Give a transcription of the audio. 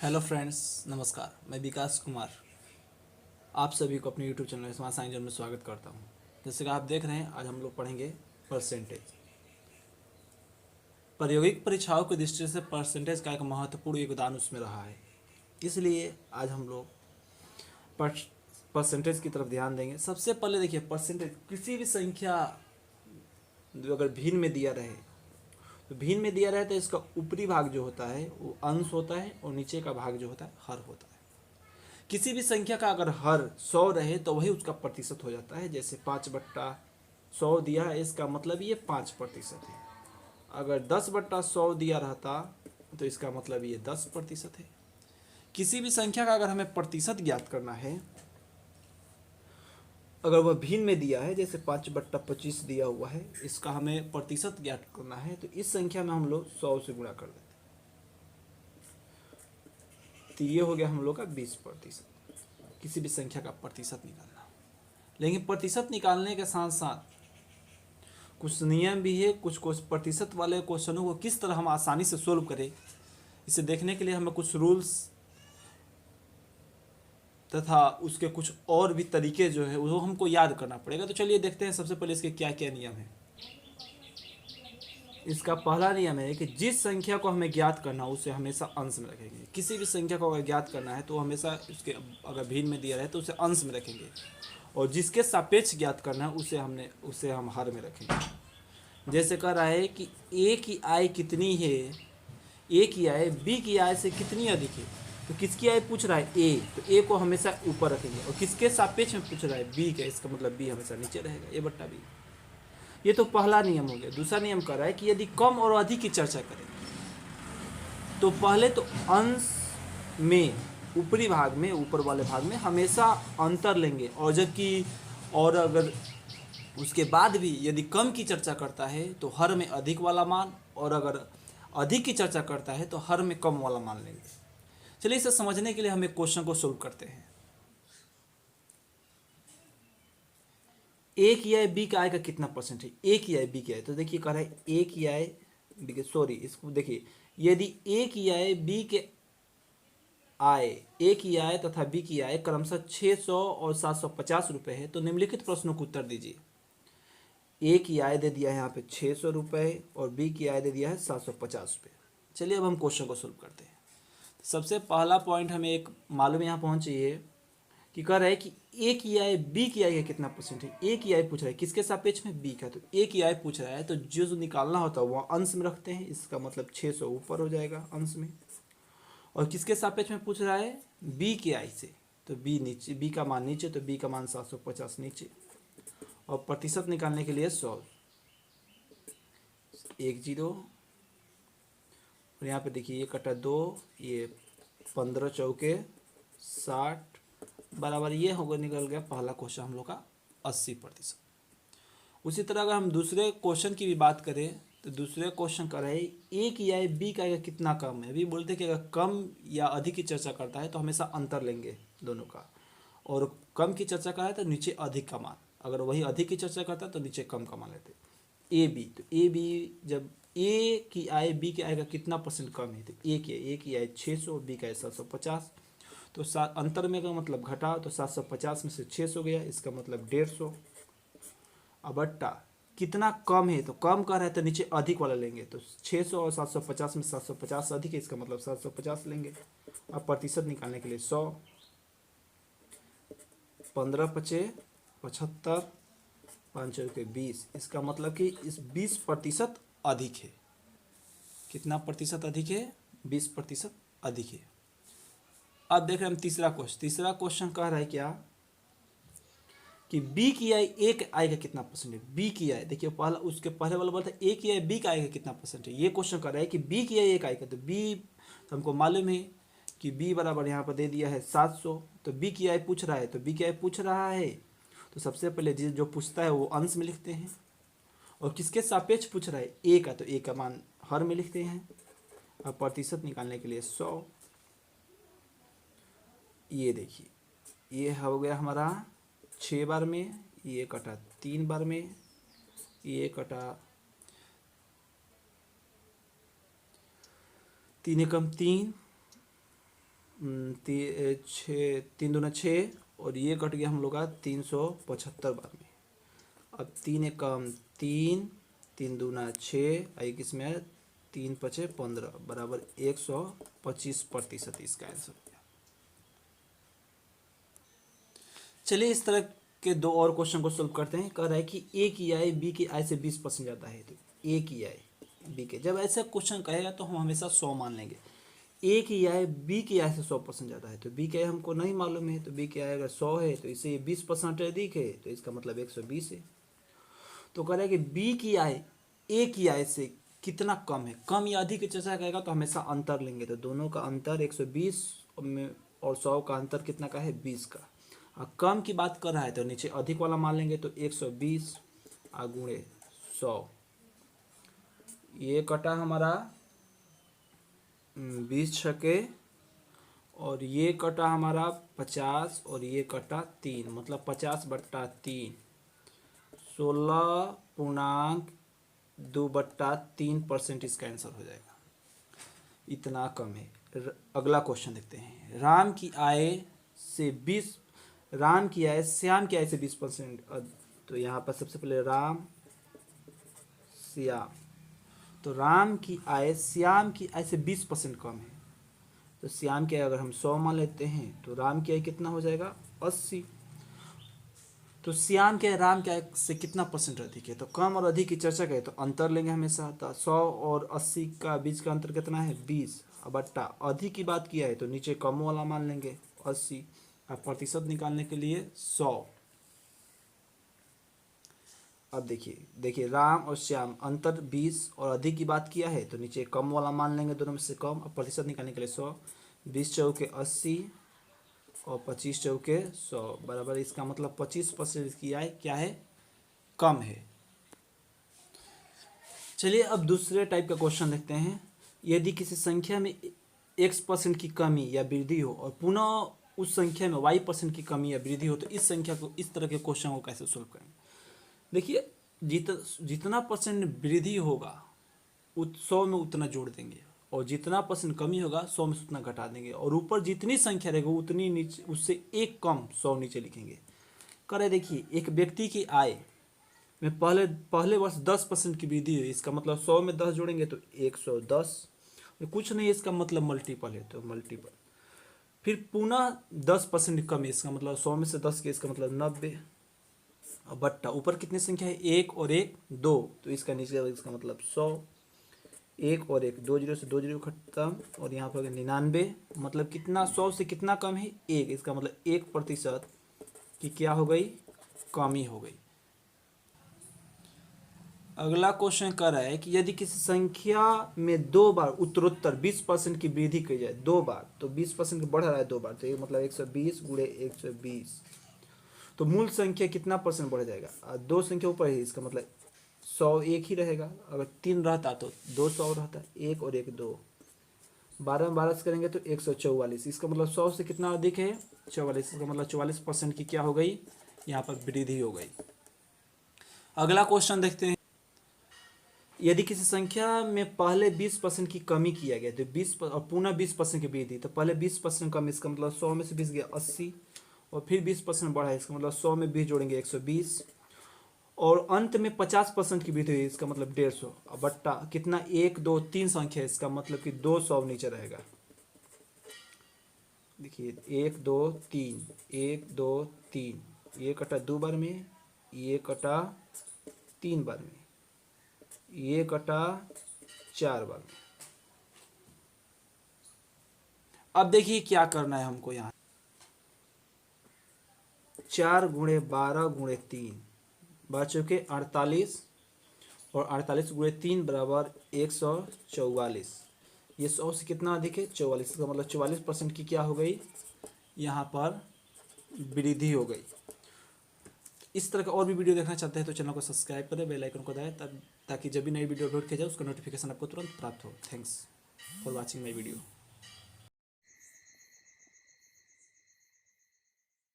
Hello friends, नमस्कार। मैं विकास कुमार आप सभी को अपने यूट्यूब चैनल स्मार्ट साइंस में स्वागत करता हूं। जैसे कि आप देख रहे हैं, आज हम लोग पढ़ेंगे परसेंटेज। प्रायोगिक परीक्षाओं की दृष्टि से परसेंटेज का एक महत्वपूर्ण योगदान उसमें रहा है, इसलिए आज हम लोग परसेंटेज की तरफ ध्यान देंगे। सबसे पहले देखिए, परसेंटेज किसी भी संख्या जो अगर भिन्न में दिया रहे तो भिन्न में दिया रहे तो इसका ऊपरी भाग जो होता है वो अंश होता है और नीचे का भाग जो होता है हर होता है। किसी भी संख्या का अगर हर 100 रहे तो वही उसका प्रतिशत हो जाता है। जैसे 5/100 दिया है, इसका मतलब ये 5% है। अगर 10/100 दिया रहता तो इसका मतलब ये 10% है। किसी भी संख्या का अगर हमें प्रतिशत ज्ञात करना है, अगर वह भिन्न में दिया है, जैसे 5/25 दिया हुआ है, इसका हमें प्रतिशत ज्ञात करना है, तो इस संख्या में हम लोग 100 से गुणा कर देते हैं। तो ये हो गया हम लोग का 20%। किसी भी संख्या का प्रतिशत निकालना। लेकिन प्रतिशत निकालने के साथ साथ कुछ नियम भी है। कुछ प्रतिशत वाले क्वेश्चनों को किस तरह हम आसानी से सोल्व करें, इसे देखने के लिए हमें कुछ रूल्स तथा उसके कुछ और भी तरीके जो है वो हमको याद करना पड़ेगा। तो चलिए देखते हैं सबसे पहले इसके क्या क्या नियम है। इसका पहला नियम है कि जिस संख्या को हमें ज्ञात करना है उसे हमेशा अंश में रखेंगे। किसी भी संख्या को अगर ज्ञात करना है तो हमेशा उसके अगर भिन्न में दिया रहे तो उसे अंश में रखेंगे, और जिसके सापेक्ष ज्ञात करना है उसे हम हर में रखेंगे। जैसे कह रहा है कि ए की आय कितनी है, ए की आय बी की आय से कितनी अधिक है। तो किसकी आय पूछ रहा है? ए, तो ए को हमेशा ऊपर रखेंगे। और किसके सापेक्ष में पूछ रहा है? बी का, इसका मतलब बी हमेशा नीचे रहेगा, ए बट्टा बी। ये तो पहला नियम हो गया। दूसरा नियम कह रहा है कि यदि कम और अधिक की चर्चा करें तो पहले तो अंश में ऊपरी भाग में, ऊपर वाले भाग में हमेशा अंतर लेंगे, और जबकि और अगर उसके बाद भी यदि कम की चर्चा करता है तो हर में अधिक वाला मान, और अगर अधिक की चर्चा करता है तो हर में कम वाला मान लेंगे। चलिए इसे समझने के लिए हम एक क्वेश्चन को सोल्व करते हैं। ए की आय बी का आय का कितना परसेंट है? ए की आय बी की आय, तो देखिए कह रहा है ए की आय बी के, सॉरी इसको देखिए, यदि ए की आय बी के आय, ए की आय तथा बी की आय क्रमशः 600 और 750 रुपये है, तो निम्नलिखित प्रश्नों को उत्तर दीजिए। ए की आय दे दिया है यहाँ पे 600 रुपये और बी की आय दे दिया है 750 रुपये। चलिए अब हम क्वेश्चन को सोल्व करते हैं। सबसे पहला पॉइंट हमें एक मालूम यहाँ पहुँचिए कि कह रहा है कि ए की आय बी की आय का कितना परसेंट है। ए की आय पूछ रहा है किसके सापेक्ष में? बी का। तो ए की आय पूछ रहा है तो जो निकालना होता है वह अंश में रखते हैं, इसका मतलब 600 ऊपर हो जाएगा अंश में। और किसके सापेक्ष में पूछ रहा है? बी की आय से, तो बी नीचे, बी का मान नीचे, तो बी का मान 750 नीचे। और प्रतिशत निकालने के लिए 100, 1 0, और यहाँ पे देखिए ये कटा 2, ये 15 चौके 60 बराबर, ये होगा निकल गया पहला क्वेश्चन हम लोग का 80%। उसी तरह अगर हम दूसरे क्वेश्चन की भी बात करें तो दूसरे क्वेश्चन का रहे ए की आय बी का कितना कम है। अभी बोलते हैं कि अगर कम या अधिक की चर्चा करता है तो हमेशा अंतर लेंगे दोनों का, और कम की चर्चा करा है तो नीचे अधिक का मान, अगर वही अधिक की चर्चा करता है तो नीचे कम का मान लेते। ए बी, तो ए बी जब ए की आय बी की आय का कितना परसेंट कम है, तो ए की आय 600, बी का आय 750, तो अंतर में का मतलब घटा, तो 750 में से 600 गया, इसका मतलब 150। अब बट्टा कितना कम है, तो कम का रहा है तो नीचे अधिक वाला लेंगे, तो 600 और 750 में 750 अधिक है, इसका मतलब 750 लेंगे। अब प्रतिशत निकालने के लिए 100, 15 पचे 75, 5 के 20, इसका मतलब कि इस 20% अधिक है। कितना प्रतिशत अधिक है? 20% अधिक है। अब देख रहे हैं हम तीसरा क्वेश्चन कह रहा है क्या कि बी की आय ए के आय का कितना परसेंट है। बी की आय देखिए, पहला उसके पहले वाला बोलता है ए की आय बी का आय का कितना परसेंट है। ये क्वेश्चन कर रहा है कि बी की आय ए का आय का, तो बी तो हमको मालूम है कि बी बराबर यहाँ पर दे दिया है 700, तो बी की आय पूछ रहा है, तो बी की आय पूछ रहा है तो सबसे पहले जो पूछता है वो अंश में लिखते हैं, और किसके सापेक्ष पूछ रहा है? ए का, तो ए का मान हर में लिखते हैं। अब प्रतिशत निकालने के लिए 100, ये देखिए ये हो गया हमारा 6 बार में, ये कटा 3 बार में, ये कटा 3 एकम 3, छः, 3 दूना 6 और ये कट गया हम लोग का 375 बार में। अब 3 एकम 3, 3 दूना 6, एक इसमें है 3×5=15 बराबर 125% इसका आंसर हो गया। चलिए इस तरह के दो और क्वेश्चन को सोल्व करते हैं। कह रहा है कि ए की आय बी की आय से 20% ज़्यादा है, तो ए की आय बी के, जब ऐसा क्वेश्चन कहेगा तो हम हमेशा 100 मान लेंगे। ए की आय बी की आय से 100% ज़्यादा है, तो बी की आय हमको नहीं मालूम है, तो बी की आय अगर 100 है तो इससे 20% अधिक है, तो इसका मतलब 120 है। तो कह रहा है कि बी की आय ए की आय से कितना कम है। कम या अधिक की चर्चा करेगा तो हमेशा अंतर लेंगे, तो दोनों का अंतर 120 में और 100 का अंतर कितना का है, 20 का। और कम की बात कर रहा है तो नीचे अधिक वाला मान लेंगे, तो 120 गुणे 100, ये कटा हमारा 20 छके, और ये कटा हमारा 50 और ये कटा 3, मतलब 50/3, 16.2/3% इसका आंसर हो जाएगा। इतना कम है। अगला क्वेश्चन देखते हैं। राम की आय श्याम की आय से 20%, तो यहाँ पर सबसे पहले राम श्याम, तो राम की आय श्याम की आय से 20% कम है, तो श्याम की आय अगर हम 100 मान लेते हैं तो राम की आय कितना हो जाएगा, 80। तो श्याम के राम के से कितना परसेंट अधिक है, तो कम और अधिक की चर्चा करें तो अंतर लेंगे हमेशा। तो 100 और 80 का बीच का अंतर कितना है, 20। अब बट्टा अधिक की बात किया है तो नीचे कम वाला मान लेंगे 80, और प्रतिशत निकालने के लिए 100। अब देखिए राम और श्याम अंतर 20 और अधिक की बात किया है तो नीचे कम वाला मान लेंगे, दोनों में से कम। अब प्रतिशत निकालने के लिए 100, 20 चौके 80 और 25 चौके 100 बराबर, इसका मतलब 25% इसकी आय क्या है, कम है। चलिए अब दूसरे टाइप का क्वेश्चन देखते हैं। यदि किसी संख्या में x% की कमी या वृद्धि हो और पुनः उस संख्या में y% की कमी या वृद्धि हो, तो इस संख्या को, इस तरह के क्वेश्चन को कैसे सोल्व करेंगे। देखिए जितना परसेंट वृद्धि होगा 100 में उतना जोड़ देंगे, और जितना परसेंट कमी होगा 100 में से उतना घटा देंगे, और ऊपर जितनी संख्या रहेगी उतनी नीचे, उससे एक कम 100 नीचे लिखेंगे। करे देखिए एक व्यक्ति की आय में पहले वर्ष 10% की वृद्धि हुई, इसका मतलब 100 में 10 जोड़ेंगे तो 110, कुछ नहीं इसका मतलब मल्टीपल है तो मल्टीपल। फिर पुनः 10% कमी, इसका मतलब 100 में से 10 के, इसका मतलब 90। और बट्टा ऊपर कितनी संख्या है, 1 और 1 2, तो इसका नीचे इसका मतलब 100। 1 और 1 2 जीरो से 2 जीरो खत्म, और यहाँ पर 99, मतलब कितना, 100 से कितना कम है, 1, इसका मतलब 1% की क्या हो गई, कमी हो गई। अगला क्वेश्चन कर रहा है कि यदि किसी संख्या में 2 बार उत्तरोत्तर 20% की वृद्धि की जाए, 2 बार, तो 20% बढ़ रहा है 2 बार, तो ये मतलब 120 गुणे 120, तो मूल संख्या कितना परसेंट बढ़ जाएगा, 2 संख्या ऊपर है, इसका मतलब 100 एक ही रहेगा। अगर 3 रहता तो 200 रहता, 1 और 1 2, 12 में 12 से करेंगे तो 144, इसका मतलब 100 से कितना अधिक है, 44, इसका मतलब 44% की क्या हो गई, यहाँ पर वृद्धि हो गई। अगला क्वेश्चन देखते हैं। यदि किसी संख्या में पहले 20% की कमी किया गया तो 20 और पुनः 20% की वृद्धि, तो पहले 20% कम, इसका मतलब 100 में से 20 गया 80, और फिर 20% बढ़ा, इसका मतलब 100 में 20 जोड़ेंगे 120, और अंत में 50% की वृद्धि हुई, इसका मतलब 150। अब बट्टा कितना, 1 2 3 संख्या है, इसका मतलब कि 200 नीचे रहेगा। देखिए 1 2 3, 1 2 3, ये कटा 2 बार में, ये कटा 3 बार में, ये कटा 4 बार में। अब देखिए क्या करना है हमको, यहाँ 4 गुणे 12 गुणे 3 बच्चों के 48, और 48 गुणे 3 बराबर 144। ये 100 से कितना अधिक है, 44, का मतलब 44% की क्या हो गई, यहाँ पर वृद्धि हो गई। इस तरह का और भी वीडियो देखना चाहते हैं तो चैनल को सब्सक्राइब करें, बेल आइकन को दबाएं, ताकि जब भी नई वीडियो अपलोड किया जाए उसका नोटिफिकेशन आपको तुरंत प्राप्त हो। Thanks for watching my video.